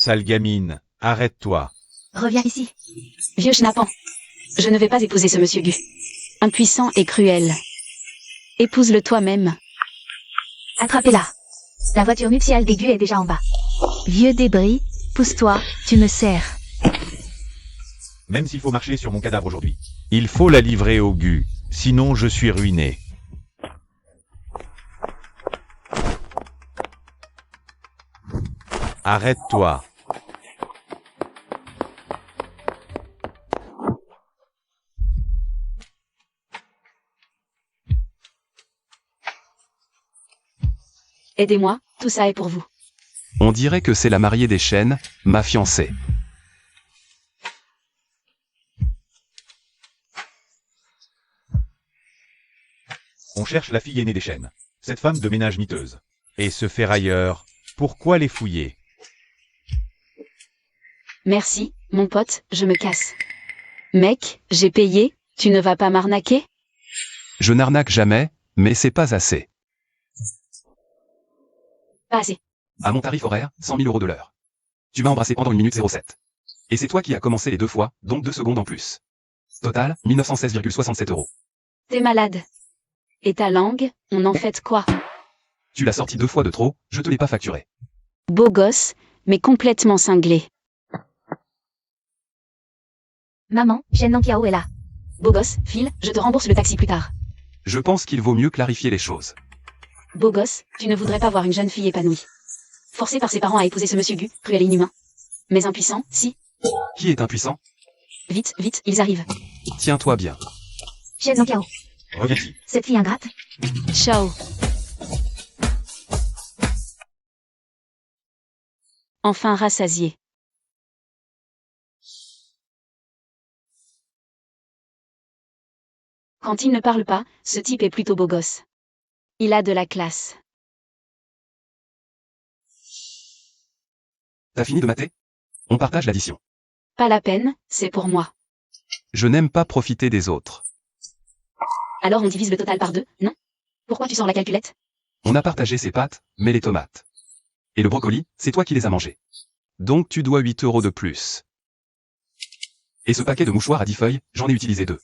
Sale gamine, arrête-toi. Reviens ici. Vieux schnappant. Je ne vais pas épouser ce monsieur Gu. Impuissant et cruel. Épouse-le toi-même. Attrapez-la. La voiture nuptiale des Gu est déjà en bas. Vieux débris, pousse-toi, tu me sers. Même s'il faut marcher sur mon cadavre aujourd'hui. Il faut la livrer au Gu, sinon je suis ruiné. Arrête-toi. Aidez-moi, tout ça est pour vous. On dirait que c'est la mariée des chênes, ma fiancée. On cherche la fille aînée des chênes. Cette femme de ménage miteuse. Et ce ferrailleur, pourquoi les fouiller? Merci, mon pote, je me casse. Mec, j'ai payé, tu ne vas pas m'arnaquer? Je n'arnaque jamais, mais c'est pas assez. Pas assez. À mon tarif horaire, 100 000 € de l'heure. Tu m'as embrassé pendant 1 minute 07. Et c'est toi qui as commencé les 2 fois, donc 2 secondes en plus. Total, 1916,67 €. T'es malade. Et ta langue, on en fait quoi? Tu l'as sorti 2 fois de trop, je te l'ai pas facturé. Beau gosse, mais complètement cinglé. Maman, Shen Nankiao est là. Beau gosse, file, je te rembourse le taxi plus tard. Je pense qu'il vaut mieux clarifier les choses. Beau gosse, tu ne voudrais pas voir une jeune fille épanouie. Forcée par ses parents à épouser ce monsieur Gu, cruel et inhumain. Mais impuissant, si. Qui est impuissant? Vite, vite, ils arrivent. Tiens-toi bien. Shen Nankiao. Reviens ici. Cette fille ingrate. Ciao. Enfin rassasié. Quand il ne parle pas, ce type est plutôt beau gosse. Il a de la classe. T'as fini de mater? On partage l'addition. Pas la peine, c'est pour moi. Je n'aime pas profiter des autres. Alors on divise le total par 2, non? Pourquoi tu sors la calculette? On a partagé ses pâtes, mais les tomates. Et le brocoli, c'est toi qui les as mangés. Donc tu dois 8 € de plus. Et ce paquet de mouchoirs à 10 feuilles, j'en ai utilisé 2.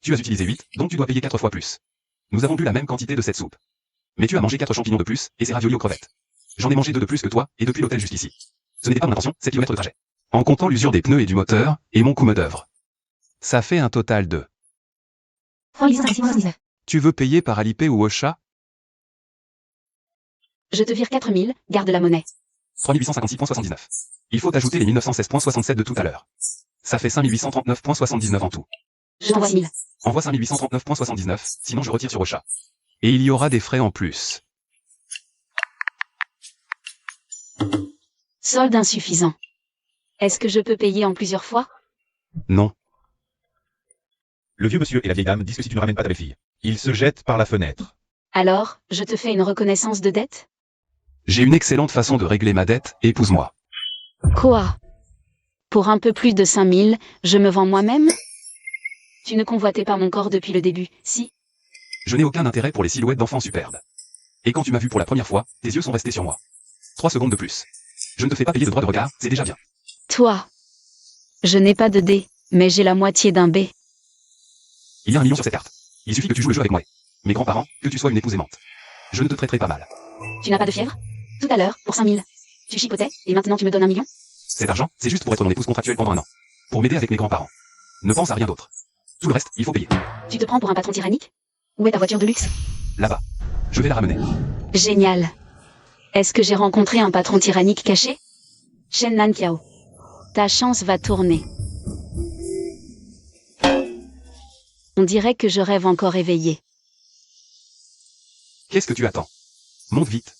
Tu as utilisé 8, donc tu dois payer 4 fois plus. Nous avons bu la même quantité de cette soupe. Mais tu as mangé 4 champignons de plus, et ces raviolis aux crevettes. J'en ai mangé 2 de plus que toi, et depuis l'hôtel jusqu'ici. Ce n'était pas mon intention, 7 km de trajet. En comptant l'usure des pneus et du moteur, et mon coup d'œuvre. Ça fait un total de... Tu veux payer par Alipay ou Ocha? Je te vire 4000, garde la monnaie. 3856,79. Il faut ajouter les 1916,67 de tout à l'heure. Ça fait 5839,79 en tout. Je t'envoie 6000. Envoie 5839,79, sinon je retire sur Ocha. Et il y aura des frais en plus. Solde insuffisant. Est-ce que je peux payer en plusieurs fois? Non. Le vieux monsieur et la vieille dame disent que si tu ne ramènes pas ta belle-fille, ils se jettent par la fenêtre. Alors, je te fais une reconnaissance de dette? J'ai une excellente façon de régler ma dette, épouse-moi. Quoi? Pour un peu plus de 5000, je me vends moi-même? Tu ne convoitais pas mon corps depuis le début, si? Je n'ai aucun intérêt pour les silhouettes d'enfants superbes. Et quand tu m'as vu pour la première fois, tes yeux sont restés sur moi. 3 secondes de plus. Je ne te fais pas payer de droit de regard, c'est déjà bien. Toi. Je n'ai pas de D, mais j'ai la moitié d'un B. Il y a 1 million sur cette carte. Il suffit que tu joues le jeu avec moi. Mes grands-parents, que tu sois une épouse aimante. Je ne te traiterai pas mal. Tu n'as pas de fièvre? Tout à l'heure, pour 5000. Tu chipotais, et maintenant tu me donnes 1 million? Cet argent, c'est juste pour être mon épouse contractuelle pendant 1 an. Pour m'aider avec mes grands-parents. Ne pense à rien d'autre. Tout le reste, il faut payer. Tu te prends pour un patron tyrannique? Où est ta voiture de luxe? Là-bas. Je vais la ramener. Génial. Est-ce que j'ai rencontré un patron tyrannique caché? Shen Nankiao. Ta chance va tourner. On dirait que je rêve encore éveillé. Qu'est-ce que tu attends? Monte vite.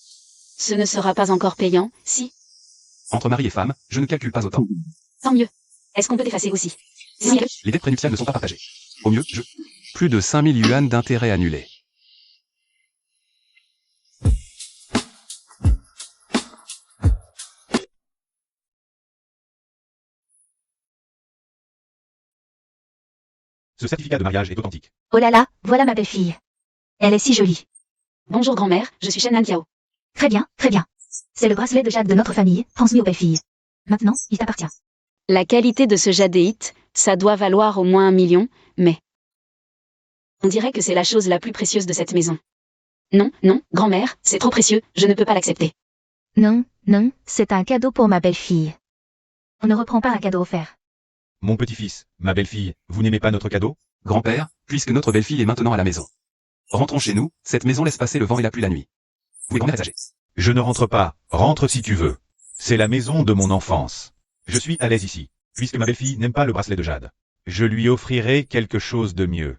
Ce ne sera pas encore payant, si? Entre mari et femme, je ne calcule pas autant. Tant mieux. Est-ce qu'on peut t'effacer aussi? C'est mieux. Les dettes prénuptiales ne sont pas partagées. Au mieux, je... Plus de 5000 yuan d'intérêt annulés. Ce certificat de mariage est authentique. Oh là là, voilà ma belle-fille. Elle est si jolie. Bonjour grand-mère, je suis Shen Nankiao. Très bien, très bien. C'est le bracelet de jade de notre famille, transmis aux belles-filles. Maintenant, il t'appartient. La qualité de ce jadéite, ça doit valoir au moins 1 million, mais... On dirait que c'est la chose la plus précieuse de cette maison. Non, non, grand-mère, c'est trop précieux, je ne peux pas l'accepter. Non, non, c'est un cadeau pour ma belle-fille. On ne reprend pas un cadeau offert. Mon petit-fils, ma belle-fille, vous n'aimez pas notre cadeau? Grand-père, puisque notre belle-fille est maintenant à la maison. Rentrons chez nous, cette maison laisse passer le vent et la pluie la nuit. Oui, grand-mère est âgée. Je ne rentre pas, rentre si tu veux. C'est la maison de mon enfance. Je suis à l'aise ici, puisque ma belle-fille n'aime pas le bracelet de jade. Je lui offrirai quelque chose de mieux.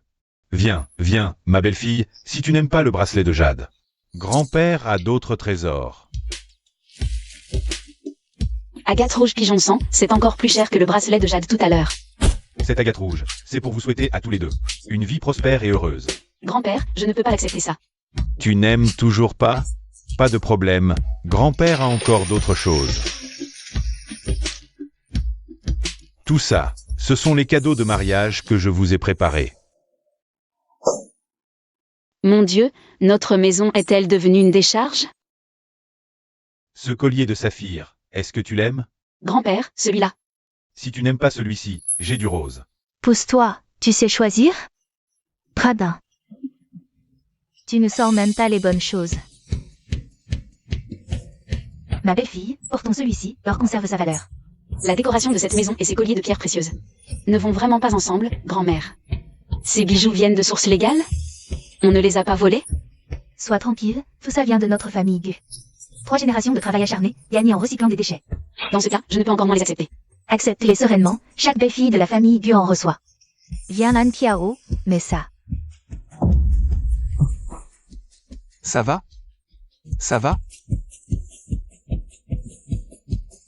Viens, viens, ma belle-fille, si tu n'aimes pas le bracelet de jade. Grand-père a d'autres trésors. Agate rouge pigeon sang, c'est encore plus cher que le bracelet de jade tout à l'heure. Cette agate rouge, c'est pour vous souhaiter à tous les deux une vie prospère et heureuse. Grand-père, je ne peux pas accepter ça. Tu n'aimes toujours pas? Pas de problème, grand-père a encore d'autres choses. Tout ça, ce sont les cadeaux de mariage que je vous ai préparés. Mon Dieu, notre maison est-elle devenue une décharge? Ce collier de saphir, est-ce que tu l'aimes? Grand-père, celui-là. Si tu n'aimes pas celui-ci, j'ai du rose. Pousse-toi, tu sais choisir? Radin. Tu ne sors même pas les bonnes choses. Ma belle-fille, portons celui-ci, leur conserve sa valeur. La décoration de cette maison et ses colliers de pierres précieuses ne vont vraiment pas ensemble, grand-mère. Ces bijoux viennent de sources légales? On ne les a pas volés? Sois tranquille, tout ça vient de notre famille Gu. 3 générations de travail acharné, gagné en recyclant des déchets. Dans ce cas, je ne peux encore moins les accepter. Accepte-les sereinement, chaque belle-fille de la famille Gu en reçoit. Viens Nan Kiao, mais ça. Ça va? Ça va?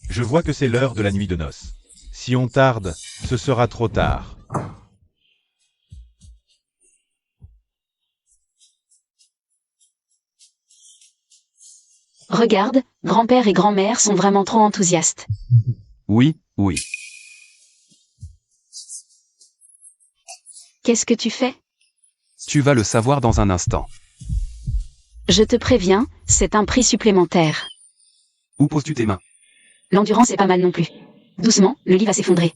Je vois que c'est l'heure de la nuit de noces. Si on tarde, ce sera trop tard. Regarde, grand-père et grand-mère sont vraiment trop enthousiastes. Oui, oui. Qu'est-ce que tu fais? Tu vas le savoir dans un instant. Je te préviens, c'est un prix supplémentaire. Où poses-tu tes mains? L'endurance est pas mal non plus. Doucement, le lit va s'effondrer.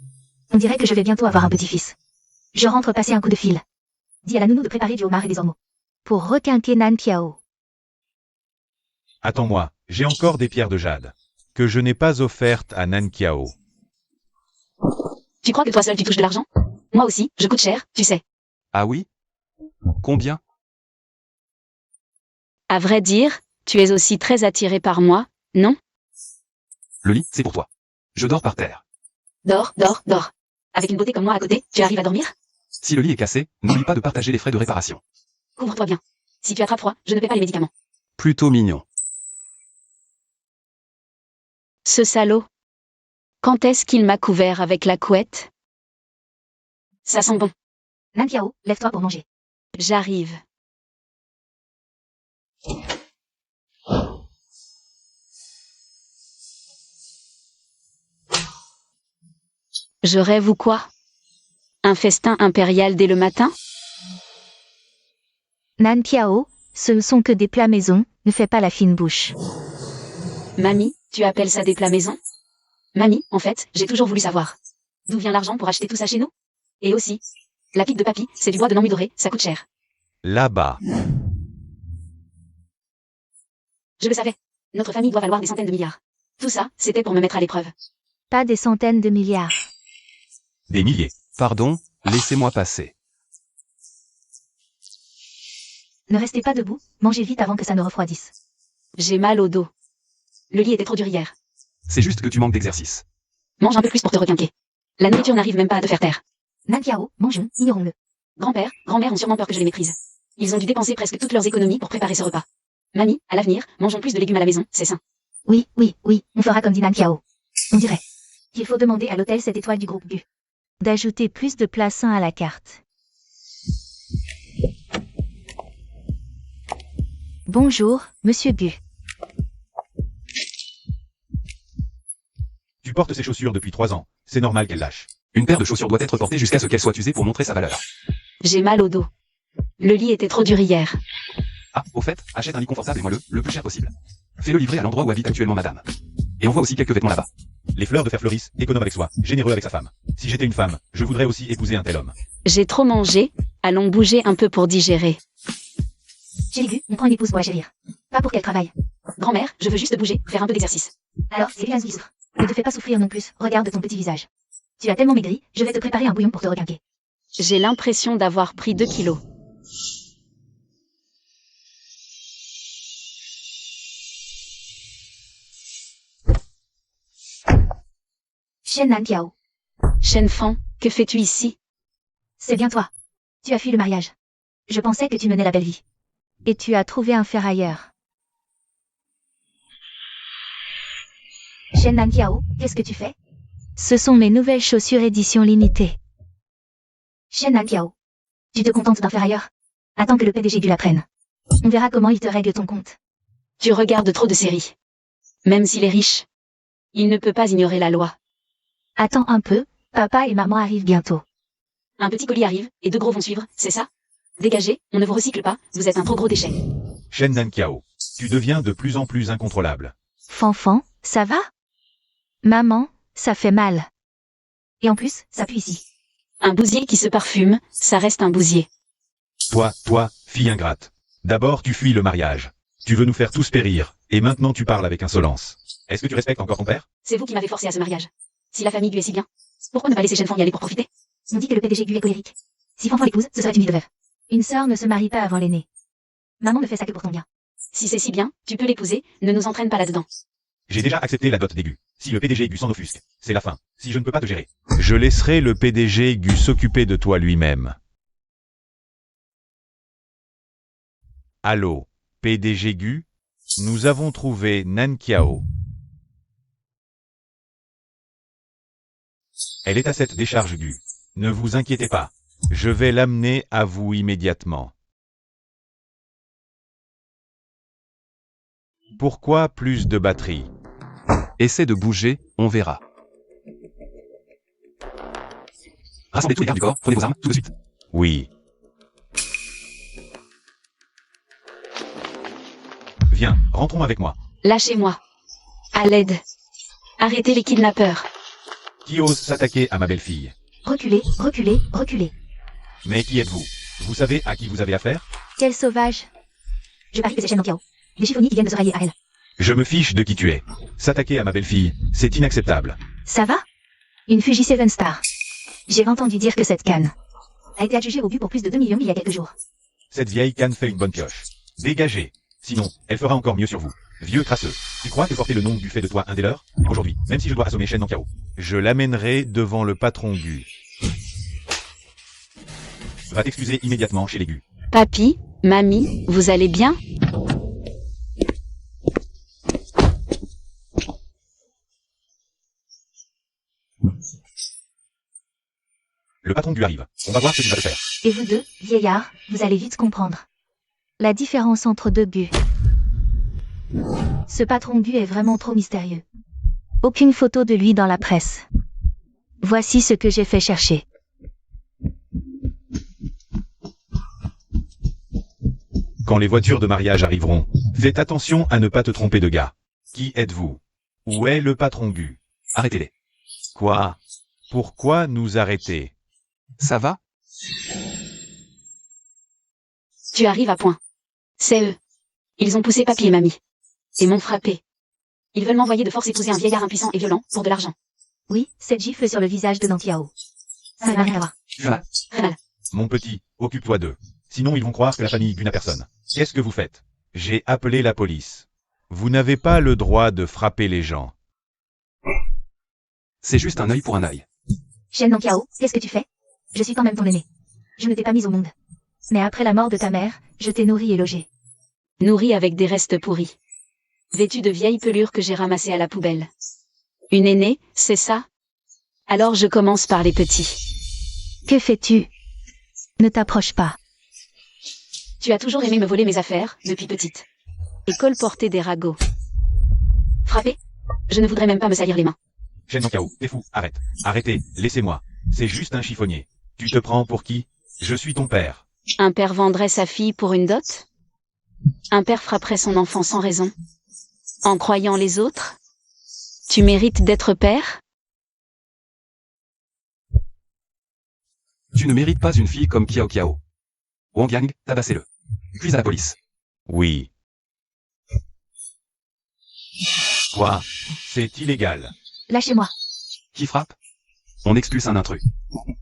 On dirait que je vais bientôt avoir un petit-fils. Je rentre passer un coup de fil. Dis à la nounou de préparer du homard et des ormeaux. Pour requinquer Nan Kiao. Attends-moi, j'ai encore des pierres de jade. Que je n'ai pas offertes à Nan Kiao. Tu crois que toi seul tu touches de l'argent? Moi aussi, je coûte cher, tu sais. Ah oui? Combien? À vrai dire, tu es aussi très attiré par moi, non? Le lit, c'est pour toi. Je dors par terre. Dors, dors, dors. Avec une beauté comme moi à côté, tu arrives à dormir? Si le lit est cassé, n'oublie pas de partager les frais de réparation. Couvre-toi bien. Si tu attrapes froid, je ne paie pas les médicaments. Plutôt mignon. Ce salaud. Quand est-ce qu'il m'a couvert avec la couette? Ça sent bon. Nan Kiao, lève-toi pour manger. J'arrive. Je rêve ou quoi? Un festin impérial dès le matin? Nan Kiao, ce ne sont que des plats maison, ne fais pas la fine bouche. Mamie, tu appelles ça des plats maison? Mamie, en fait, j'ai toujours voulu savoir. D'où vient l'argent pour acheter tout ça chez nous? Et aussi, la pipe de papy, c'est du bois de Nambu doré, ça coûte cher. Là-bas. Je le savais. Notre famille doit valoir des centaines de milliards. Tout ça, c'était pour me mettre à l'épreuve. Pas des centaines de milliards. Des milliers. Pardon, laissez-moi passer. Ne restez pas debout, mangez vite avant que ça ne refroidisse. J'ai mal au dos. Le lit était trop dur hier. C'est juste que tu manques d'exercice. Mange un peu plus pour te requinquer. La nourriture n'arrive même pas à te faire taire. Nan Kiao, mangeons, ignorons-le. Grand-père, grand-mère ont sûrement peur que je les méprise. Ils ont dû dépenser presque toutes leurs économies pour préparer ce repas. Mamie, à l'avenir, mangeons plus de légumes à la maison, c'est sain. Oui, oui, oui, on fera comme dit Nan Kiao. On dirait qu'il faut demander à l'hôtel 7 étoiles du groupe Gu d'ajouter plus de plats sains à la carte. Bonjour, monsieur Gu. Tu portes ces chaussures depuis 3 ans. C'est normal qu'elles lâchent. Une paire de chaussures doit être portée jusqu'à ce qu'elle soit usée pour montrer sa valeur. J'ai mal au dos. Le lit était trop dur hier. Ah, au fait, achète un lit confortable et moelleux, le plus cher possible. Fais-le livrer à l'endroit où habite actuellement madame. Et envoie aussi quelques vêtements là-bas. Les fleurs de fer fleurissent, économe avec soi, généreux avec sa femme. Si j'étais une femme, je voudrais aussi épouser un tel homme. J'ai trop mangé, allons bouger un peu pour digérer. J'ai vu, on prend une épouse pour la chérir. Pas pour qu'elle travaille. Grand-mère, je veux juste bouger, faire un peu d'exercice. Alors, c'est bien ce qui souffre. Ne te fais pas souffrir non plus, regarde ton petit visage. Tu as tellement maigri, je vais te préparer un bouillon pour te requinquer. J'ai l'impression d'avoir pris 2 kilos. Shen Nankiao, Shen Fan, que fais-tu ici? c'est bien toi. Tu as fui le mariage. Je pensais que tu menais la belle vie. Et tu as trouvé un ferrailleur. Shen Nankiao, qu'est-ce que tu fais? Ce sont mes nouvelles chaussures édition limitée. Shen Nankiao, tu te contentes d'un ferrailleur? Attends que le PDG la prenne. On verra comment il te règle ton compte. Tu regardes trop de séries. Même s'il est riche, il ne peut pas ignorer la loi. Attends un peu, papa et maman arrivent bientôt. Un petit colis arrive, et 2 gros vont suivre, c'est ça? Dégagez, on ne vous recycle pas, vous êtes un trop gros déchet. Shen Nankiao, tu deviens de plus en plus incontrôlable. Fanfan, ça va? Maman, ça fait mal. Et en plus, ça pue ici. Un bousier qui se parfume, ça reste un bousier. Toi, fille ingrate. D'abord tu fuis le mariage. Tu veux nous faire tous périr, et maintenant tu parles avec insolence. Est-ce que tu respectes encore ton père? C'est vous qui m'avez forcé à ce mariage. Si la famille Gu est si bien, pourquoi ne pas laisser Shen Fan y aller pour profiter? On dit que le PDG Gu est colérique. Si Fanfan l'épouse, ce serait une vie de veuve. Une sœur ne se marie pas avant l'aîné. Maman ne fait ça que pour ton bien. Si c'est si bien, tu peux l'épouser, ne nous entraîne pas là-dedans. J'ai déjà accepté la dot des Gu. Si le PDG Gu s'en offusque, c'est la fin. Si je ne peux pas te gérer, je laisserai le PDG Gu s'occuper de toi lui-même. Allô, PDG Gu? Nous avons trouvé Nankiao. Elle est à cette décharge Gu. Ne vous inquiétez pas. Je vais l'amener à vous immédiatement. Pourquoi plus de batterie? Essaie de bouger, on verra. Rassemblez tous les gardes du corps, prenez vos armes, tout de suite. Oui. Viens, rentrons avec moi. Lâchez-moi. À l'aide. Arrêtez les kidnappeurs. Qui ose s'attaquer à ma belle-fille? Reculez, reculez, reculez. Mais qui êtes-vous? Vous savez à qui vous avez affaire? Quel sauvage. Je parie que c'est Shen Nankiao. Des chiffonniers qui viennent de se rallier à elle. Je me fiche de qui tu es. S'attaquer à ma belle-fille, c'est inacceptable. Ça va? Une Fuji 7 Star. J'ai entendu dire que cette canne a été adjugée au but pour plus de 2 millions il y a quelques jours. Cette vieille canne fait une bonne pioche. Dégagez. Sinon, elle fera encore mieux sur vous. Vieux crasseux. Tu crois que porter le nom Gu fait de toi un des leurs? Aujourd'hui, même si je dois assommer Shen Nankiao, je l'amènerai devant le patron Gu. Va t'excuser immédiatement chez les Gu. Papy, mamie, vous allez bien? Le patron Gu arrive. On va voir ce qu'il va te faire. Et vous deux, vieillards, vous allez vite comprendre la différence entre deux Gu. Ce patron Gu est vraiment trop mystérieux. Aucune photo de lui dans la presse. Voici ce que j'ai fait chercher. Quand les voitures de mariage arriveront, faites attention à ne pas te tromper de gars. Qui êtes-vous? Où est le patron Gu? Arrêtez-les. Quoi? Pourquoi nous arrêter? Ça va? Tu arrives à point. C'est eux. Ils ont poussé papy et mamie. Et m'ont frappé. Ils veulent m'envoyer de force épouser un vieillard impuissant et violent, pour de l'argent. Oui, cette gifle sur le visage de Nankiao. Ça n'a rien à voir. Voilà. Très mal. Mon petit, occupe-toi d'eux. Sinon ils vont croire que la famille Gu n'a personne. Qu'est-ce que vous faites? J'ai appelé la police. Vous n'avez pas le droit de frapper les gens. C'est juste un œil pour un œil. Shen Nankiao, qu'est-ce que tu fais? Je suis quand même ton aîné. Je ne t'ai pas mise au monde. Mais après la mort de ta mère, je t'ai nourri et logé. Nourri avec des restes pourris. Vêtu de vieilles pelures que j'ai ramassées à la poubelle. Une aînée, c'est ça? Alors je commence par les petits. Que fais-tu? Ne t'approche pas. Tu as toujours aimé me voler mes affaires, depuis petite. Et colporter des ragots. Frapper? Je ne voudrais même pas me salir les mains. Shen Nankiao, t'es fou, arrête. Arrêtez, laissez-moi. C'est juste un chiffonnier. Tu te prends pour qui? Je suis ton père. Un père vendrait sa fille pour une dot? Un père frapperait son enfant sans raison? En croyant les autres? Tu mérites d'être père? Tu ne mérites pas une fille comme Kiao Kiao. Wang Yang, tabassez-le. Puis à la police. Oui. Quoi? C'est illégal. Lâchez-moi. Qui frappe? On expulse un intrus.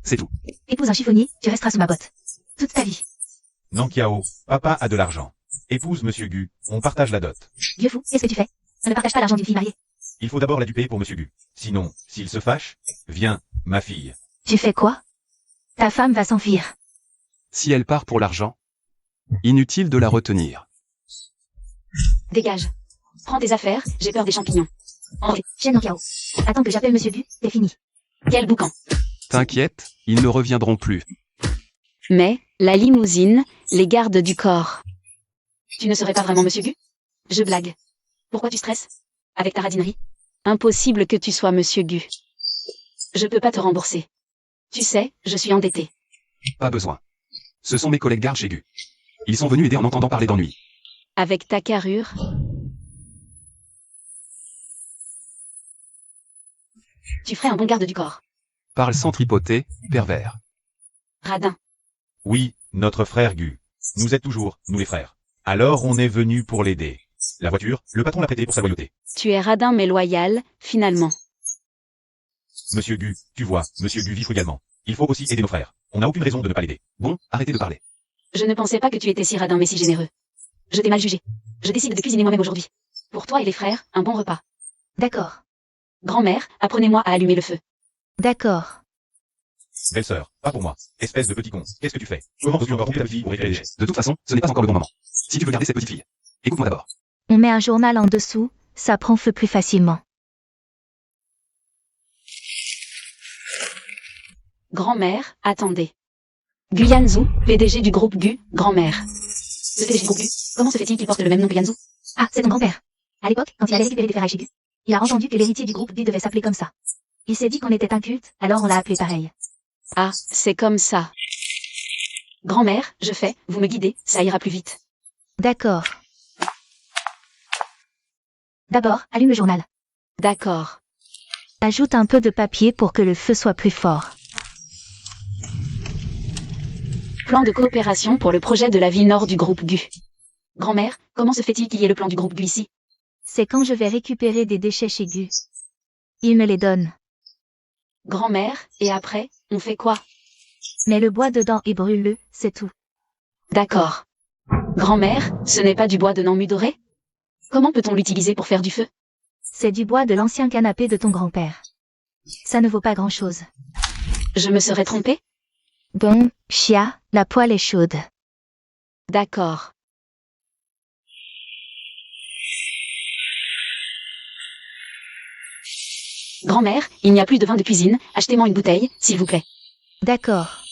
C'est tout. Épouse un chiffonnier, tu resteras sous ma botte. Toute ta vie. Non Kiao, papa a de l'argent. Épouse Monsieur Gu, on partage la dot. Vieux fou, qu'est-ce que tu fais? On ne partage pas l'argent d'une fille mariée. Il faut d'abord la duper pour Monsieur Gu. Sinon, s'il se fâche, viens, ma fille. Tu fais quoi? Ta femme va s'enfuir. Si elle part pour l'argent, inutile de la retenir. Dégage. Prends tes affaires, j'ai peur des champignons. Shen Nankiao. Attends que j'appelle Monsieur Gu, c'est fini. Quel boucan. T'inquiète, ils ne reviendront plus. Mais, la limousine, les gardes du corps. Tu ne serais pas vraiment Monsieur Gu? Je blague. Pourquoi tu stresses? Avec ta radinerie? Impossible que tu sois Monsieur Gu. Je peux pas te rembourser. Tu sais, je suis endettée. Pas besoin. Ce sont mes collègues gardes chez Gu. Ils sont venus aider en entendant parler d'ennui. Avec ta carrure. Tu ferais un bon garde du corps. Parle sans tripoter, pervers. Radin. Oui, notre frère Gu. Nous aide toujours, nous les frères. Alors on est venu pour l'aider. La voiture, le patron l'a prêtée pour sa loyauté. Tu es radin mais loyal, finalement. Monsieur Gu, tu vois, Monsieur Gu vit frugalement. Il faut aussi aider nos frères. On n'a aucune raison de ne pas l'aider. Bon, arrêtez de parler. Je ne pensais pas que tu étais si radin mais si généreux. Je t'ai mal jugé. Je décide de cuisiner moi-même aujourd'hui. Pour toi et les frères, un bon repas. D'accord. Grand-mère, apprenez-moi à allumer le feu. D'accord. Belle-sœur, pas pour moi. Espèce de petit con, qu'est-ce que tu fais? Comment veux-tu encore tromper ta fille pour récupérer les gestes? De toute façon, ce n'est pas encore le bon moment. Si tu veux garder cette petite fille, écoute-moi d'abord. On met un journal en dessous, ça prend feu plus facilement. Grand-mère, attendez. Gu Yanzhou, PDG du groupe Gu, grand-mère. Le PDG du groupe Gu, comment se fait-il qu'il porte le même nom que Yanzhou? Ah, c'est ton grand-père. À l'époque, quand il allait récupérer des ferrailles chez Gu, il a entendu que l'héritier du groupe Gu devait s'appeler comme ça. Il s'est dit qu'on était un culte, alors on l'a appelé pareil. Ah, c'est comme ça. Grand-mère, je fais, vous me guidez, ça ira plus vite. D'accord. D'abord, allume le journal. D'accord. Ajoute un peu de papier pour que le feu soit plus fort. Plan de coopération pour le projet de la ville nord du groupe Gu. Grand-mère, comment se fait-il qu'il y ait le plan du groupe Gu ici? C'est quand je vais récupérer des déchets chez Gu. Il me les donne. Grand-mère, et après, on fait quoi? Mets le bois dedans et brûle-le, c'est tout. D'accord. Grand-mère, ce n'est pas du bois de Nambu doré? Comment peut-on l'utiliser pour faire du feu? C'est du bois de l'ancien canapé de ton grand-père. Ça ne vaut pas grand-chose. Je me serais trompée? Bon, Chia, la poêle est chaude. D'accord. Grand-mère, il n'y a plus de vin de cuisine, achetez-moi une bouteille, s'il vous plaît. D'accord.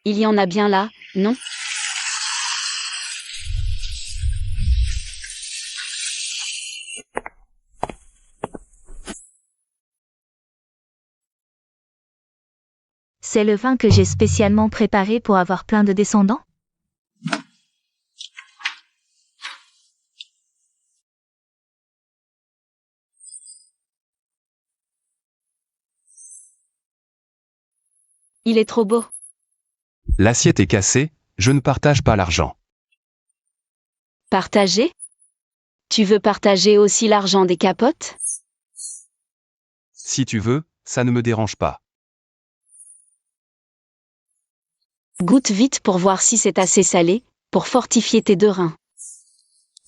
Il y en a bien là, non? C'est le vin que j'ai spécialement préparé pour avoir plein de descendants? Il est trop beau. L'assiette est cassée, je ne partage pas l'argent. Partager? Tu veux partager aussi l'argent des capotes? Si tu veux, ça ne me dérange pas. Goûte vite pour voir si c'est assez salé, pour fortifier tes deux reins.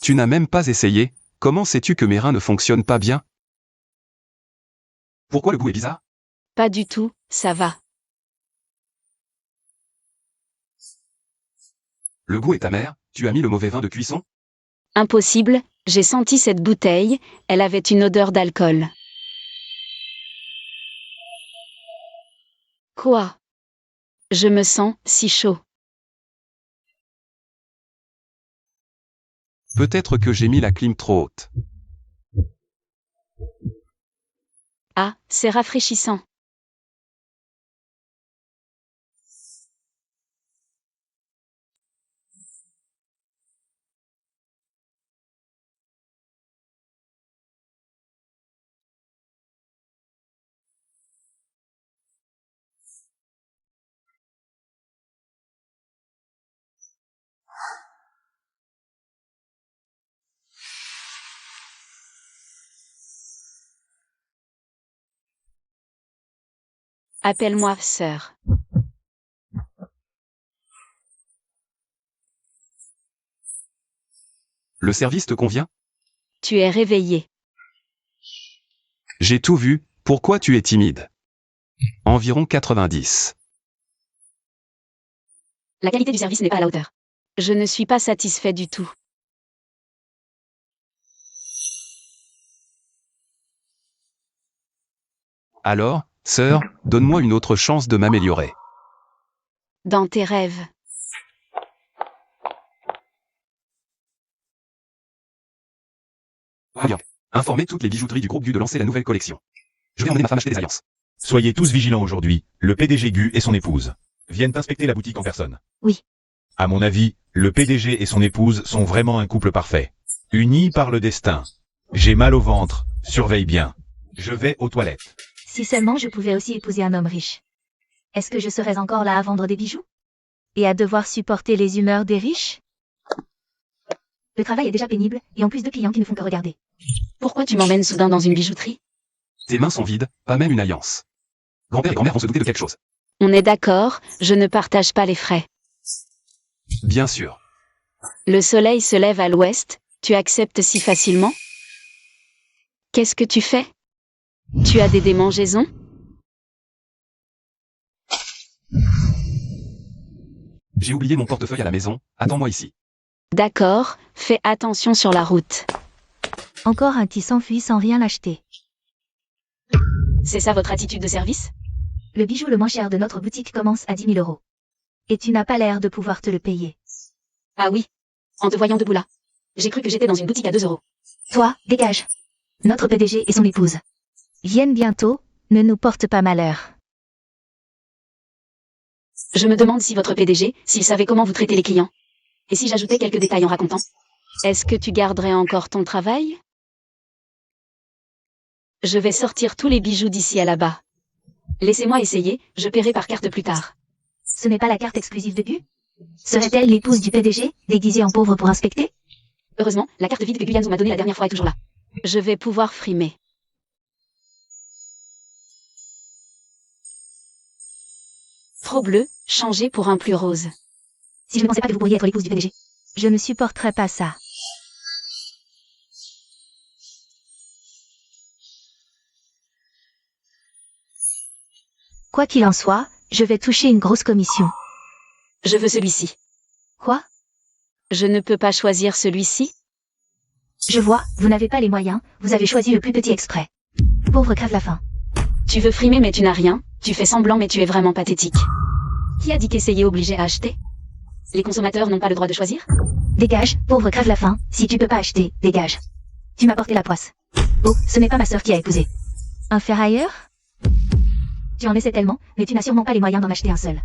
Tu n'as même pas essayé, comment sais-tu que mes reins ne fonctionnent pas bien? Pourquoi le goût est bizarre? Pas du tout, ça va. Le goût est amer, tu as mis le mauvais vin de cuisson? Impossible, j'ai senti cette bouteille, elle avait une odeur d'alcool. Quoi? Je me sens si chaud. Peut-être que j'ai mis la clim trop haute. Ah, c'est rafraîchissant. Appelle-moi sœur. Le service te convient? Tu es réveillé. J'ai tout vu, pourquoi tu es timide? Environ 90. La qualité du service n'est pas à la hauteur. Je ne suis pas satisfait du tout. Alors, sœur, donne-moi une autre chance de m'améliorer. Dans tes rêves. Bien. Informer toutes les bijouteries du groupe GU de lancer la nouvelle collection. Je vais emmener ma femme acheter des alliances. Soyez tous vigilants aujourd'hui, le PDG Gu et son épouse viennent inspecter la boutique en personne. Oui. À mon avis, le PDG et son épouse sont vraiment un couple parfait. Unis par le destin. J'ai mal au ventre, surveille bien. Je vais aux toilettes. Si seulement je pouvais aussi épouser un homme riche. Est-ce que je serais encore là à vendre des bijoux? Et à devoir supporter les humeurs des riches? Le travail est déjà pénible, et en plus de clients qui ne font que regarder. Pourquoi tu m'emmènes soudain dans une bijouterie? Tes mains sont vides, pas même une alliance. Grand-père et grand-mère vont se douter de quelque chose. On est d'accord, je ne partage pas les frais. Bien sûr. Le soleil se lève à l'ouest, tu acceptes si facilement? Qu'est-ce que tu fais? Tu as des démangeaisons? J'ai oublié mon portefeuille à la maison, attends-moi ici. D'accord, fais attention sur la route. Encore un qui s'enfuit sans rien acheter. C'est ça votre attitude de service? Le bijou le moins cher de notre boutique commence à 10 000 euros. Et tu n'as pas l'air de pouvoir te le payer. Ah oui, en te voyant debout là. J'ai cru que j'étais dans une boutique à 2 euros. Toi, dégage. Notre PDG et son épouse viennent bientôt, ne nous porte pas malheur. Je me demande si votre PDG, s'il savait comment vous traitez les clients. Et si j'ajoutais quelques détails en racontant. Est-ce que tu garderais encore ton travail? Je vais sortir tous les bijoux d'ici à là-bas. Laissez-moi essayer, je paierai par carte plus tard. Ce n'est pas la carte exclusive de Gu? Serait-elle l'épouse du PDG, déguisée en pauvre pour inspecter? Heureusement, la carte vide que Guyanzo m'a donnée la dernière fois est toujours là. Je vais pouvoir frimer. Trop bleu, changez pour un plus rose. Si je ne pensais pas que vous pourriez être l'épouse du PDG. Je ne supporterais pas ça. Quoi qu'il en soit, je vais toucher une grosse commission. Je veux celui-ci. Quoi? Je ne peux pas choisir celui-ci? Je vois, vous n'avez pas les moyens, vous avez choisi le plus petit exprès. Pauvre crève la faim. Tu veux frimer mais tu n'as rien, tu fais semblant mais tu es vraiment pathétique. Qui a dit qu'essayer obligé à acheter? Les consommateurs n'ont pas le droit de choisir? Dégage, pauvre crève la faim, si tu peux pas acheter, dégage. Tu m'as porté la poisse. Oh, ce n'est pas ma sœur qui a épousé. Un ferrailleur? Tu en essaie tellement, mais tu n'as sûrement pas les moyens d'en acheter un seul.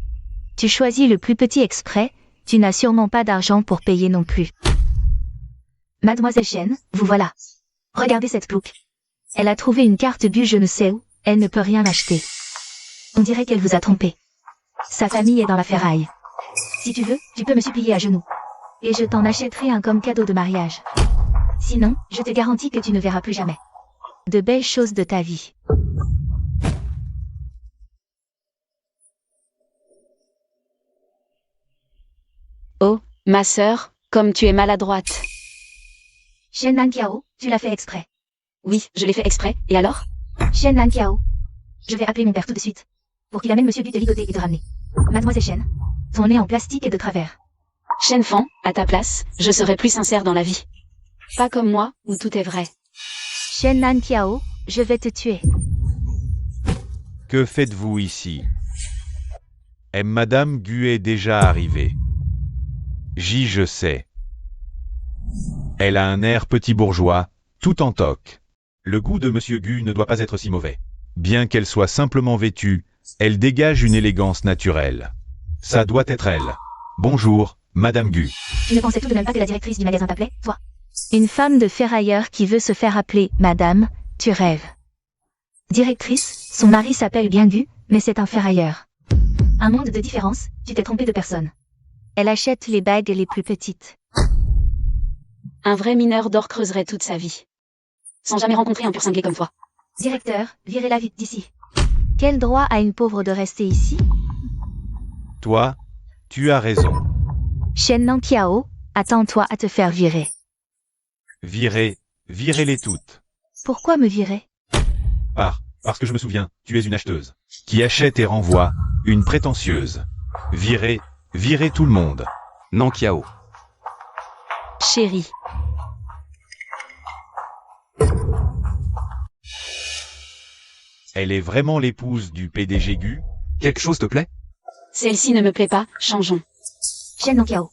Tu choisis le plus petit exprès, tu n'as sûrement pas d'argent pour payer non plus. Mademoiselle Chen, vous voilà. Regardez cette plouque. Elle a trouvé une carte bu je ne sais où, elle ne peut rien acheter. On dirait qu'elle vous a trompé. Sa famille est dans la ferraille. Si tu veux, tu peux me supplier à genoux. Et je t'en achèterai un comme cadeau de mariage. Sinon, je te garantis que tu ne verras plus jamais de belles choses de ta vie. Oh, ma sœur, comme tu es maladroite. Shen Nankiao, tu l'as fait exprès. Oui, je l'ai fait exprès, et alors? Shen Nankiao. Je vais appeler mon père tout de suite. Pour qu'il amène Monsieur Gu te ligoter et te ramener. Mademoiselle Shen. Ton nez en plastique est de travers. Shen Fan, à ta place, je serais plus sincère dans la vie. Pas comme moi, où tout est vrai. Shen Nankiao, je vais te tuer. Que faites-vous ici? Est Madame Gu est déjà arrivée? Je sais. Elle a un air petit bourgeois, tout en toque. Le goût de Monsieur Gu ne doit pas être si mauvais. Bien qu'elle soit simplement vêtue, elle dégage une élégance naturelle. Ça doit être elle. Bonjour, Madame Gu. Tu ne pensais tout de même pas que la directrice du magasin t'appelait, toi? Une femme de ferrailleur qui veut se faire appeler Madame, tu rêves. Directrice, son mari s'appelle bien Gu, mais c'est un ferrailleur. Un monde de différence, tu t'es trompé de personne. Elle achète les bagues les plus petites. Un vrai mineur d'or creuserait toute sa vie. Sans jamais rencontrer un pur cinglé comme toi. Directeur, virez-la vite d'ici. Quel droit a une pauvre de rester ici? Toi, tu as raison. Shen Nankiao, attends-toi à te faire virer. Virez-les toutes. Pourquoi me virer? Parce que je me souviens, tu es une acheteuse. Qui achète et renvoie, une prétentieuse. Virez tout le monde. Nankiao. Chérie. Elle est vraiment l'épouse du PDG Gu? Quelque chose te plaît? Celle-ci ne me plaît pas, changeons. Shen Nankiao.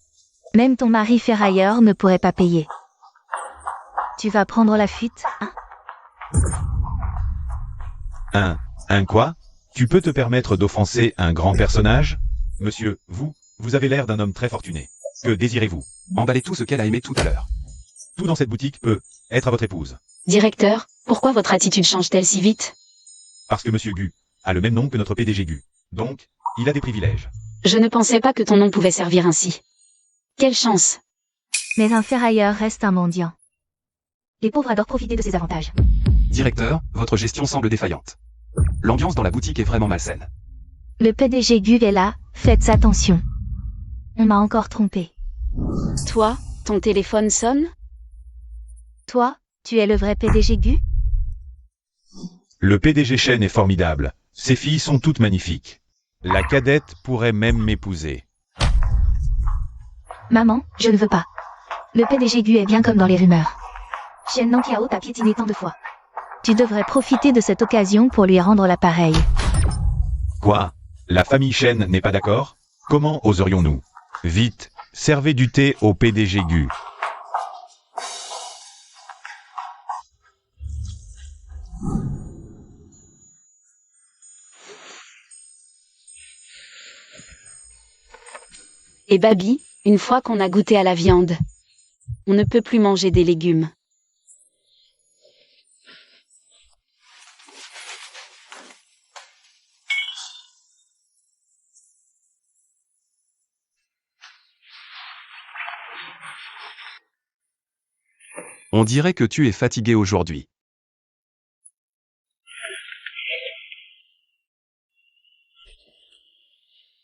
Même ton mari ferrailleur ne pourrait pas payer. Tu vas prendre la fuite, hein? Un quoi? Tu peux te permettre d'offenser un grand personnage? Monsieur, vous avez l'air d'un homme très fortuné. Que désirez-vous? Emballez tout ce qu'elle a aimé tout à l'heure. Tout dans cette boutique peut être à votre épouse. Directeur, pourquoi votre attitude change-t-elle si vite? Parce que Monsieur Gu a le même nom que notre PDG Gu. Donc, il a des privilèges. Je ne pensais pas que ton nom pouvait servir ainsi. Quelle chance! Mais un ferrailleur reste un mendiant. Les pauvres adorent profiter de ses avantages. Directeur, votre gestion semble défaillante. L'ambiance dans la boutique est vraiment malsaine. Le PDG Gu est là, faites attention. On m'a encore trompé. Toi, ton téléphone sonne? Toi, tu es le vrai PDG Gu? Le PDG Shen est formidable. Ses filles sont toutes magnifiques. La cadette pourrait même m'épouser. Maman, je ne veux pas. Le PDG Gu est bien comme dans les rumeurs. Shen Nankiao t'a piétiné tant de fois. Tu devrais profiter de cette occasion pour lui rendre l'appareil. Quoi? La famille Shen n'est pas d'accord? Comment oserions-nous? Vite, servez du thé au PDG Gu. Et Babi, une fois qu'on a goûté à la viande, on ne peut plus manger des légumes. On dirait que tu es fatigué aujourd'hui.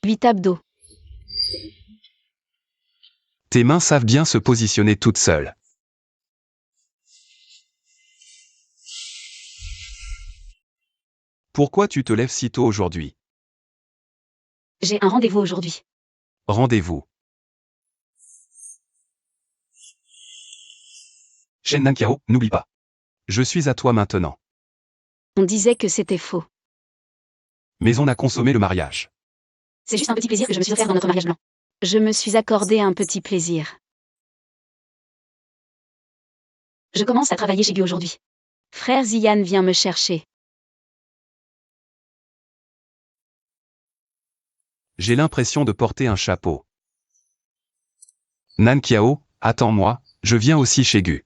Huit abdos. Tes mains savent bien se positionner toutes seules. Pourquoi tu te lèves si tôt aujourd'hui? J'ai un rendez-vous aujourd'hui. Rendez-vous. Shen Nankiao, n'oublie pas. Je suis à toi maintenant. On disait que c'était faux. Mais on a consommé le mariage. C'est juste un petit plaisir que je me suis offert dans notre mariage blanc. Je me suis accordé un petit plaisir. Je commence à travailler chez Gu aujourd'hui. Frère Ziyan vient me chercher. J'ai l'impression de porter un chapeau. Nankiao, attends-moi, je viens aussi chez Gu.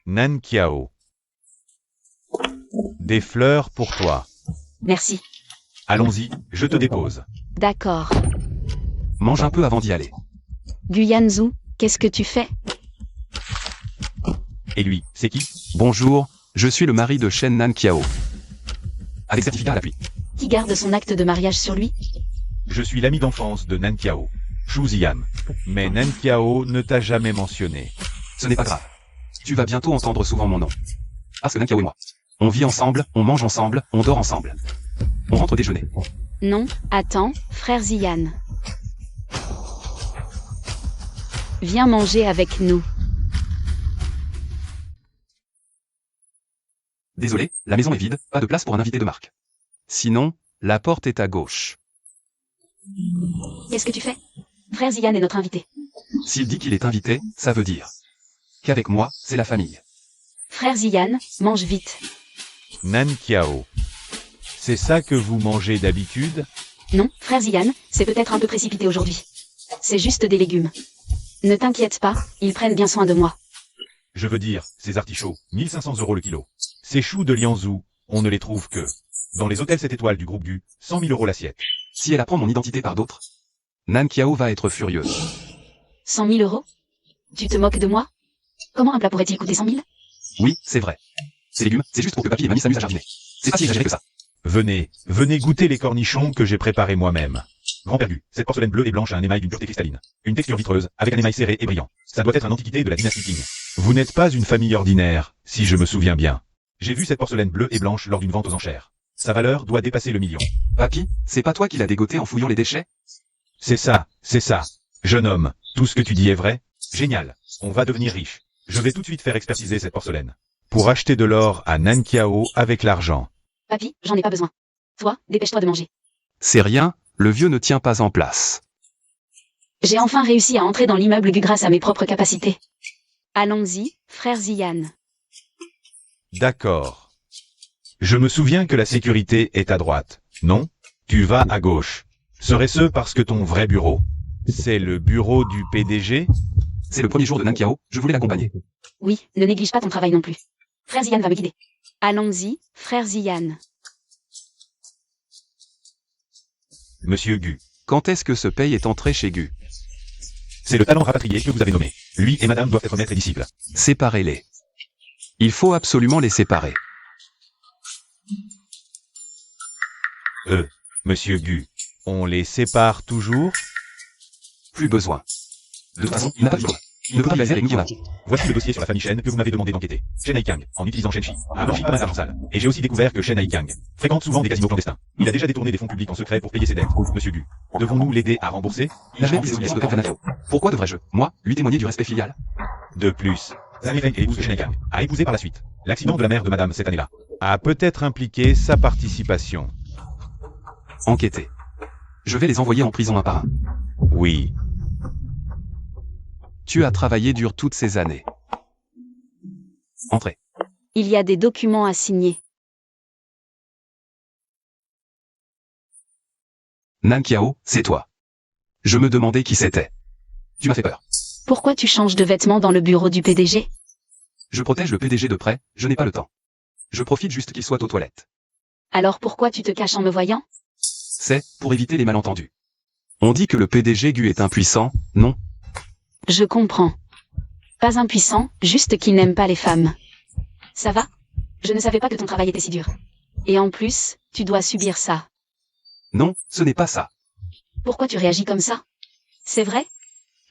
Nankiao. Des fleurs pour toi. Merci. Allons-y, je te dépose. D'accord. Mange un peu avant d'y aller. Guyanzou, qu'est-ce que tu fais? Et lui, c'est qui? Bonjour, je suis le mari de Shen Nankiao. Avec certificat à l'appui. Qui garde son acte de mariage sur lui? Je suis l'ami d'enfance de Nankiao, Shu Ziyan. Mais Nankiao ne t'a jamais mentionné. Ce n'est pas grave. Tu vas bientôt entendre souvent mon nom. Parce que Nankiao et moi, on vit ensemble, on mange ensemble, on dort ensemble. On rentre déjeuner. Non, attends, frère Ziyan. Viens manger avec nous. Désolé, la maison est vide, pas de place pour un invité de marque. Sinon, la porte est à gauche. Qu'est-ce que tu fais? Frère Ziyan est notre invité. S'il dit qu'il est invité, ça veut dire qu'avec moi, c'est la famille. Frère Ziyan, mange vite. Nankiao. C'est ça que vous mangez d'habitude? Non, frère Ziyan, c'est peut-être un peu précipité aujourd'hui. C'est juste des légumes. Ne t'inquiète pas, ils prennent bien soin de moi. Je veux dire, ces artichauts, 1500 € le kilo. Ces choux de Lianzhou, on ne les trouve que dans les hôtels 7 étoiles du groupe Gu, 100 000 € l'assiette. Si elle apprend mon identité par d'autres, Nankiao va être furieuse. 100 000 €? Tu te moques de moi? Comment un plat pourrait-il coûter 100 000? Oui, c'est vrai. Ces légumes, c'est juste pour que papy et mamie s'amusent à jardiner. C'est pas si exagéré que ça. Venez, venez goûter les cornichons que j'ai préparés moi-même. Grand-père Gu, cette porcelaine bleue et blanche a un émail d'une pureté cristalline. Une texture vitreuse, avec un émail serré et brillant. Ça doit être une antiquité de la dynastie Qing. Vous n'êtes pas une famille ordinaire, si je me souviens bien. J'ai vu cette porcelaine bleue et blanche lors d'une vente aux enchères. Sa valeur doit dépasser le million. Papy, c'est pas toi qui l'as dégoté en fouillant les déchets? C'est ça, c'est ça. Jeune homme, tout ce que tu dis est vrai? Génial. On va devenir riche. Je vais tout de suite faire expertiser cette porcelaine. Pour acheter de l'or à Nankiao avec l'argent. Papy, j'en ai pas besoin. Toi, dépêche-toi de manger. C'est rien, le vieux ne tient pas en place. J'ai enfin réussi à entrer dans l'immeuble Gu grâce à mes propres capacités. Allons-y, frère Ziyan. D'accord. Je me souviens que la sécurité est à droite. Non? Tu vas à gauche. Serait-ce parce que ton vrai bureau? C'est le bureau du PDG? C'est le premier jour de Nankiao, je voulais l'accompagner. Oui, ne néglige pas ton travail non plus. Frère Ziyan va me guider. Allons-y, frère Ziyan. Monsieur Gu. Quand est-ce que ce paye est entré chez Gu? C'est le talent rapatrié que vous avez nommé. Lui et madame doivent être maîtres et disciples. Séparez-les. Il faut absolument les séparer. Monsieur Gu. On les sépare toujours? Plus besoin. De toute façon, il n'a pas de jour. Il ne peut pas rivaliser avec nous qui en avons. Voici le dossier sur la famille Shen que vous m'avez demandé d'enquêter. Shen Haikang, en utilisant Shenchi, a blanchi pas mal d'argent sale. Et j'ai aussi découvert que Shen Haikang fréquente souvent des casinos clandestins. Il a déjà détourné des fonds publics en secret pour payer ses dettes. Monsieur Gu, devons-nous l'aider à rembourser? Il a jamais oublié ce de Nankiao. Pourquoi devrais-je, moi, lui témoigner du respect filial? De plus, Zhang Yifeng, épouse de Shen Haikang, a épousé par la suite. L'accident de la mère de madame cette année-là a peut-être impliqué sa participation. Enquêtez. Je vais les envoyer en prison un par un. Oui. Tu as travaillé dur toutes ces années. Entrez. Il y a des documents à signer. Nankiao, c'est toi. Je me demandais qui c'était. Tu m'as fait peur. Pourquoi tu changes de vêtements dans le bureau du PDG? Je protège le PDG de près, je n'ai pas le temps. Je profite juste qu'il soit aux toilettes. Alors pourquoi tu te caches en me voyant? C'est pour éviter les malentendus. On dit que le PDG Gu est impuissant, non? Je comprends. Pas impuissant, juste qu'il n'aime pas les femmes. Ça va? Je ne savais pas que ton travail était si dur. Et en plus, tu dois subir ça. Non, ce n'est pas ça. Pourquoi tu réagis comme ça? C'est vrai?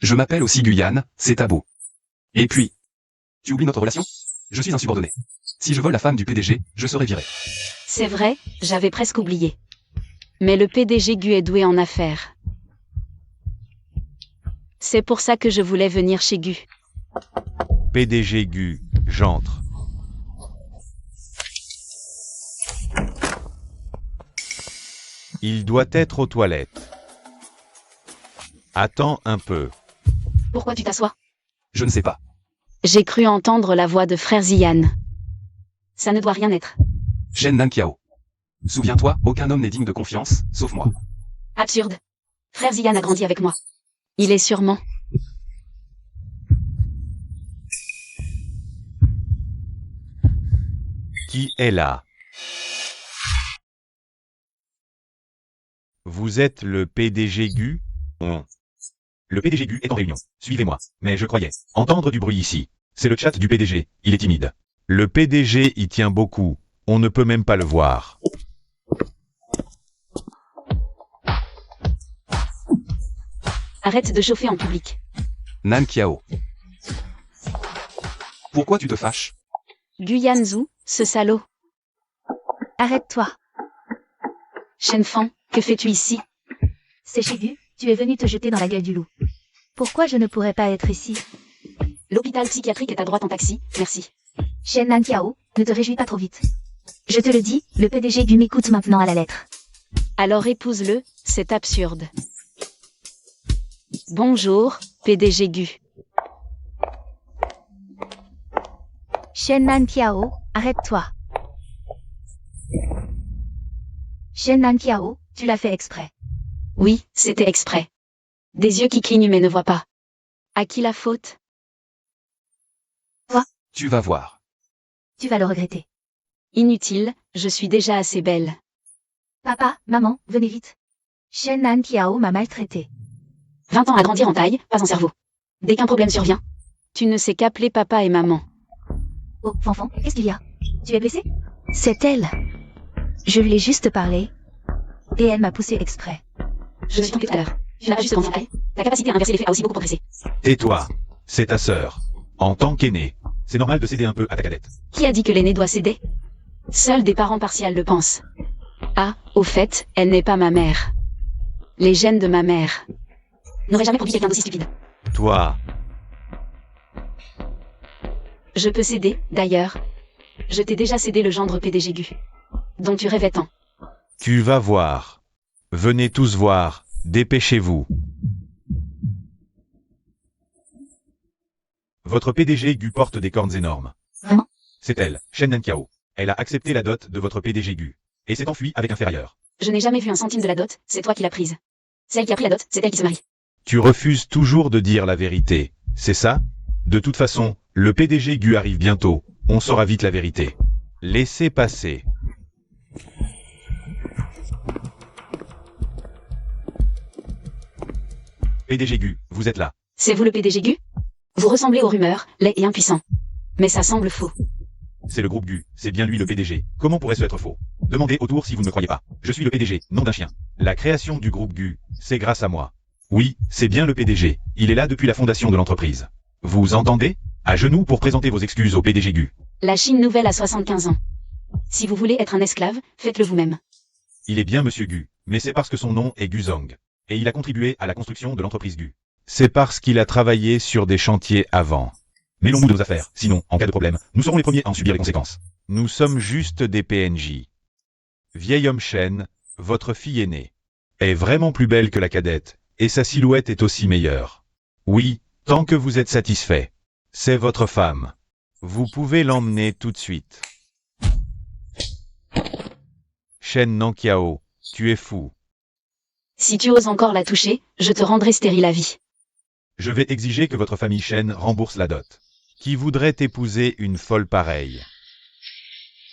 Je m'appelle aussi Guyane, c'est tabou. Et puis, tu oublies notre relation? Je suis un subordonné. Si je vole la femme du PDG, je serai viré. C'est vrai, j'avais presque oublié. Mais le PDG Gu est doué en affaires. C'est pour ça que je voulais venir chez Gu. PDG Gu, j'entre. Il doit être aux toilettes. Attends un peu. Pourquoi tu t'assois? Je ne sais pas. J'ai cru entendre la voix de frère Ziyan. Ça ne doit rien être. Shen Nankiao. Souviens-toi, aucun homme n'est digne de confiance, sauf moi. Absurde. Frère Ziyan a grandi avec moi. Il est sûrement. Qui est là? Vous êtes le PDG Gu? Le PDG Gu est en réunion. Suivez-moi. Mais je croyais entendre du bruit ici. C'est le chat du PDG. Il est timide. Le PDG y tient beaucoup. On ne peut même pas le voir. Arrête de chauffer en public. Nankiao. Pourquoi tu te fâches? Guyanzhu, ce salaud. Arrête-toi. Shenfang, que fais-tu ici? C'est chez Gu, tu es venu te jeter dans la gueule du loup. Pourquoi je ne pourrais pas être ici? L'hôpital psychiatrique est à droite en taxi, merci. Shen Nankiao, ne te réjouis pas trop vite. Je te le dis, le PDG Gu m'écoute maintenant à la lettre. Alors épouse-le, c'est absurde. Bonjour, PDG Gu. Shen Nankiao, arrête-toi. Shen Nankiao, tu l'as fait exprès. Oui, c'était exprès. Des yeux qui clignent mais ne voient pas. À qui la faute? Tu vas voir. Tu vas le regretter. Inutile, je suis déjà assez belle. Papa, maman, venez vite. Shen Nankiao m'a maltraité. 20 ans à grandir en taille, pas en cerveau. Dès qu'un problème survient, Tu ne sais qu'appeler papa et maman. Oh, Fanfan, qu'est-ce qu'il y a? Tu es blessé? C'est elle. Je lui ai juste parlé. Et elle m'a poussé exprès. Je me suis trompée tout à l'heure. Tu n'as pas juste commencé. Ta capacité à inverser les faits a aussi beaucoup progressé. Tais-toi. C'est ta sœur. En tant qu'aînée, c'est normal de céder un peu à ta cadette. Qui a dit que l'aîné doit céder? Seuls des parents partiels le pensent. Ah, au fait, elle n'est pas ma mère. Les gènes de ma mère n'auraient jamais produit quelqu'un d'aussi stupide. Toi, Je peux céder, d'ailleurs. Je t'ai déjà cédé le gendre PDG Gu, dont tu rêvais tant. tu vas voir. Venez tous voir. Dépêchez-vous. Votre PDG Gu porte des cornes énormes. Vraiment? C'est elle, Shen Nankiao. Elle a accepté la dot de votre PDG Gu. Et s'est enfuie avec un ferrailleur. Je n'ai jamais vu un centime de la dot, c'est toi qui l'as prise. Celle qui a pris la dot, c'est elle qui se marie. Tu refuses toujours de dire la vérité, c'est ça? De toute façon, le PDG Gu arrive bientôt. On saura vite la vérité. Laissez passer. PDG Gu, vous êtes là. C'est vous le PDG Gu? Vous ressemblez aux rumeurs, laid et impuissant. Mais ça semble faux. C'est le groupe Gu, c'est bien lui le PDG. Comment pourrait-ce être faux? Demandez autour si vous ne me croyez pas. Je suis le PDG, nom d'un chien. La création du groupe Gu, c'est grâce à moi. Oui, c'est bien le PDG. Il est là depuis la fondation de l'entreprise. Vous entendez? À genoux pour présenter vos excuses au PDG Gu. La Chine nouvelle a 75 ans. Si vous voulez être un esclave, faites-le vous-même. Il est bien Monsieur Gu, mais c'est parce que son nom est Guzong. Et il a contribué à la construction de l'entreprise Gu. C'est parce qu'il a travaillé sur des chantiers avant. Mêlons-nous de nos affaires, sinon, en cas de problème, nous serons les premiers à en subir les conséquences. Nous sommes juste des PNJ. Vieil homme Shen, votre fille aînée, est vraiment plus belle que la cadette, et sa silhouette est aussi meilleure. Oui, tant que vous êtes satisfait. C'est votre femme. Vous pouvez l'emmener tout de suite. Shen Nankiao, tu es fou. Si tu oses encore la toucher, je te rendrai stérile à vie. Je vais exiger que votre famille Shen rembourse la dot. Qui voudrait épouser une folle pareille?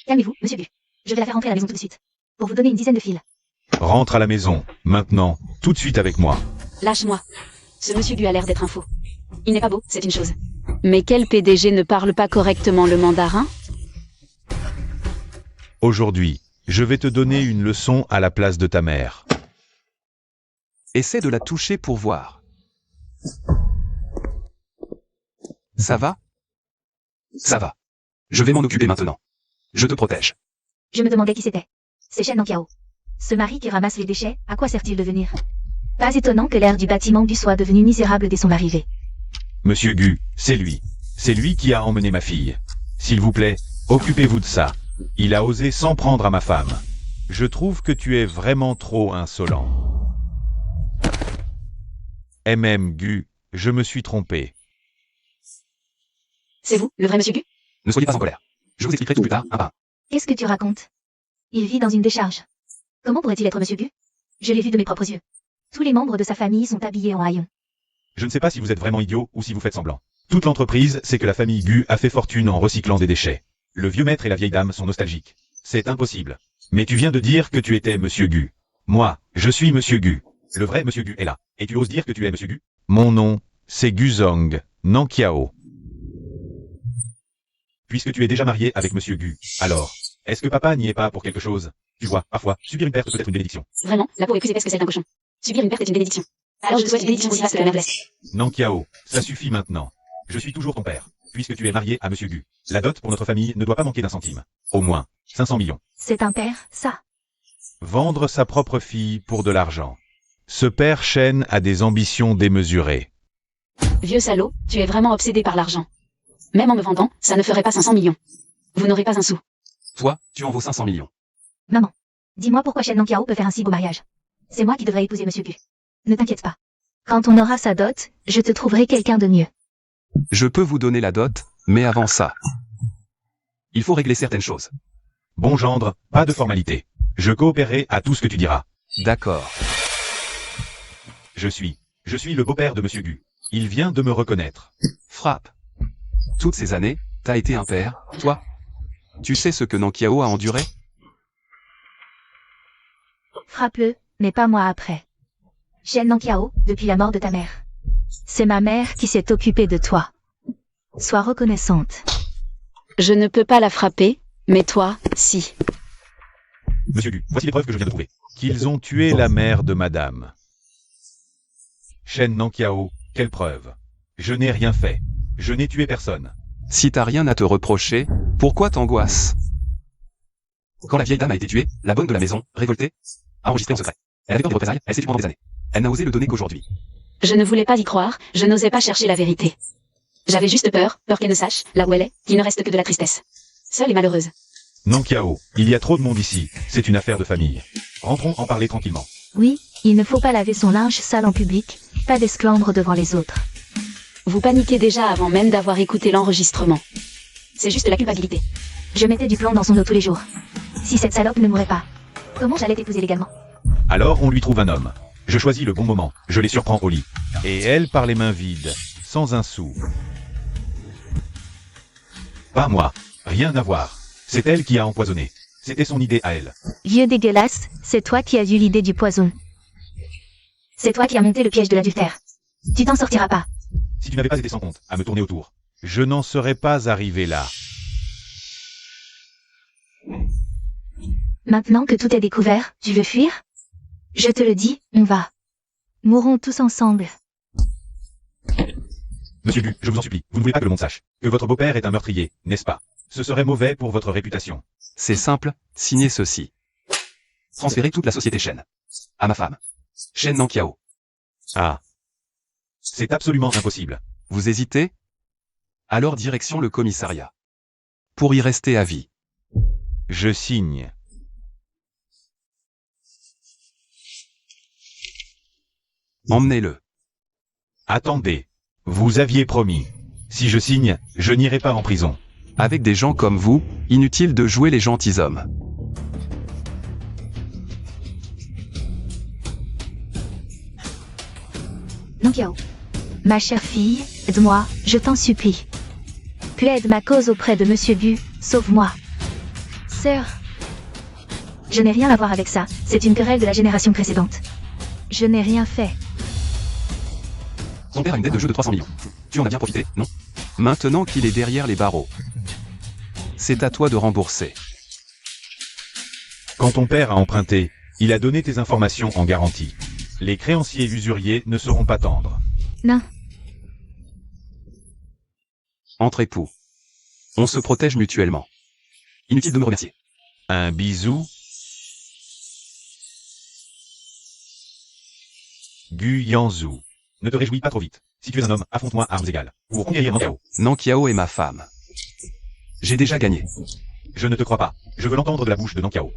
Calmez-vous, monsieur Gu. Je vais la faire rentrer à la maison tout de suite. Pour vous donner une dizaine de fils. Rentre à la maison, maintenant, tout de suite avec moi. Lâche-moi. Ce monsieur Gu a l'air d'être un faux. Il n'est pas beau, c'est une chose. Mais quel PDG ne parle pas correctement le mandarin? Aujourd'hui, je vais te donner une leçon à la place de ta mère. Essaie de la toucher pour voir. Ça va? Ça va. Je vais m'en occuper maintenant. Je te protège. Je me demandais qui c'était. C'est Shen Nankiao. Ce mari qui ramasse les déchets, à quoi sert-il de venir? Pas étonnant que l'air du bâtiment Gu soit devenu misérable dès son arrivée. Monsieur Gu, c'est lui. C'est lui qui a emmené ma fille. S'il vous plaît, occupez-vous de ça. Il a osé s'en prendre à ma femme. Je trouve que tu es vraiment trop insolent. Gu, je me suis trompé. C'est vous, le vrai monsieur Gu? Ne soyez pas en colère. Je vous expliquerai tout plus tard, un par un. Qu'est-ce que tu racontes? Il vit dans une décharge. Comment pourrait-il être monsieur Gu? Je l'ai vu de mes propres yeux. Tous les membres de sa famille sont habillés en haillons. Je ne sais pas si vous êtes vraiment idiot ou si vous faites semblant. Toute l'entreprise sait que la famille Gu a fait fortune en recyclant des déchets. Le vieux maître et la vieille dame sont nostalgiques. C'est impossible. Mais tu viens de dire que tu étais monsieur Gu. Moi, je suis monsieur Gu. Le vrai monsieur Gu est là. Et tu oses dire que tu es monsieur Gu? Mon nom, c'est Guzong Nankiao. Puisque tu es déjà marié avec monsieur Gu, alors, est-ce que papa n'y est pas pour quelque chose? Tu vois, parfois, subir une perte peut être une bénédiction. Vraiment, la peau est plus épaisse que celle d'un cochon. Subir une perte est une bénédiction. Alors je te souhaite une bénédiction aussi vaste que la mer blesse. Nankiao, ça suffit maintenant. Je suis toujours ton père, puisque tu es marié à monsieur Gu. La dot pour notre famille ne doit pas manquer d'un centime. Au moins, 500 millions. C'est un père, ça. Vendre sa propre fille pour de l'argent. Ce père Shen a des ambitions démesurées. Vieux salaud, tu es vraiment obsédé par l'argent. Même en me vendant, ça ne ferait pas 500 millions. Vous n'aurez pas un sou. Toi, tu en vaux 500 millions. Maman, dis-moi pourquoi Shen Nankiao peut faire un si beau mariage. C'est moi qui devrais épouser monsieur Gu. Ne t'inquiète pas. Quand on aura sa dot, je te trouverai quelqu'un de mieux. Je peux vous donner la dot, mais avant ça, il faut régler certaines choses. Bon gendre, pas de formalité. Je coopérerai à tout ce que tu diras. D'accord. Je suis le beau-père de monsieur Gu. Il vient de me reconnaître. Frappe. Toutes ces années, t'as été un père, toi. Tu sais ce que Nankiao a enduré? Frappe-le, mais pas moi après. Shen Nankiao, depuis la mort de ta mère. C'est ma mère qui s'est occupée de toi. Sois reconnaissante. Je ne peux pas la frapper, mais toi, si. Monsieur Gu, voici les preuves que je viens de trouver. Qu'ils ont tué la mère de madame. Shen Nankiao, quelle preuve? Je n'ai rien fait. Je n'ai tué personne. Si t'as rien à te reprocher, pourquoi t'angoisses? Quand la vieille dame a été tuée, la bonne de la maison, révoltée, a enregistré en secret. Elle avait peur des représailles, elle s'est tue pendant des années. Elle n'a osé le donner qu'aujourd'hui. Je ne voulais pas y croire, je n'osais pas chercher la vérité. J'avais juste peur qu'elle ne sache, là où elle est, qu'il ne reste que de la tristesse. Seule et malheureuse. Nankiao, il y a trop de monde ici. C'est une affaire de famille. Rentrons en parler tranquillement. Oui, il ne faut pas laver son linge sale en public, pas d'esclandre devant les autres. Vous paniquez déjà avant même d'avoir écouté l'enregistrement. C'est juste la culpabilité. Je mettais du plomb dans son eau tous les jours. Si cette salope ne mourait pas, comment j'allais t'épouser légalement? Alors on lui trouve un homme. Je choisis le bon moment, je les surprends au lit. Et elle par les mains vides, sans un sou. Pas moi, rien à voir. C'est elle qui a empoisonné. C'était son idée à elle. Vieux dégueulasse, c'est toi qui as eu l'idée du poison. C'est toi qui as monté le piège de l'adultère. Tu t'en sortiras pas. Si tu n'avais pas été sans compte à me tourner autour, je n'en serais pas arrivé là. Maintenant que tout est découvert, tu veux fuir? Je te le dis, on va. Mourons tous ensemble. Monsieur Gu, je vous en supplie, vous ne voulez pas que le monde sache que votre beau-père est un meurtrier, n'est-ce pas? Ce serait mauvais pour votre réputation. C'est simple, signez ceci. Transférez toute la société Shen. À ma femme. Shen Nankiao. Ah. C'est absolument impossible. Vous hésitez? Alors direction le commissariat. Pour y rester à vie. Je signe. Emmenez-le. Attendez. Vous aviez promis. Si je signe, je n'irai pas en prison. Avec des gens comme vous, inutile de jouer les gentilshommes. Nankiao. Ma chère fille, aide-moi, je t'en supplie. Plaide ma cause auprès de Monsieur Gu, sauve-moi. Sœur. Je n'ai rien à voir avec ça, c'est une querelle de la génération précédente. Je n'ai rien fait. Ton père a une dette de jeu de 300 millions. Tu en as bien profité, non? Maintenant qu'il est derrière les barreaux. C'est à toi de rembourser. Quand ton père a emprunté, il a donné tes informations en garantie. Les créanciers usuriers ne seront pas tendres. Non. Entre époux. On se protège mutuellement. Inutile de me remercier. Un bisou. Gu Yanzhu. Ne te réjouis pas trop vite. Si tu es un homme, affronte-moi à armes égales. Pour conquérir Nankiao. Nankiao est ma femme. J'ai déjà gagné. Je ne te crois pas. Je veux l'entendre de la bouche de Nankiao.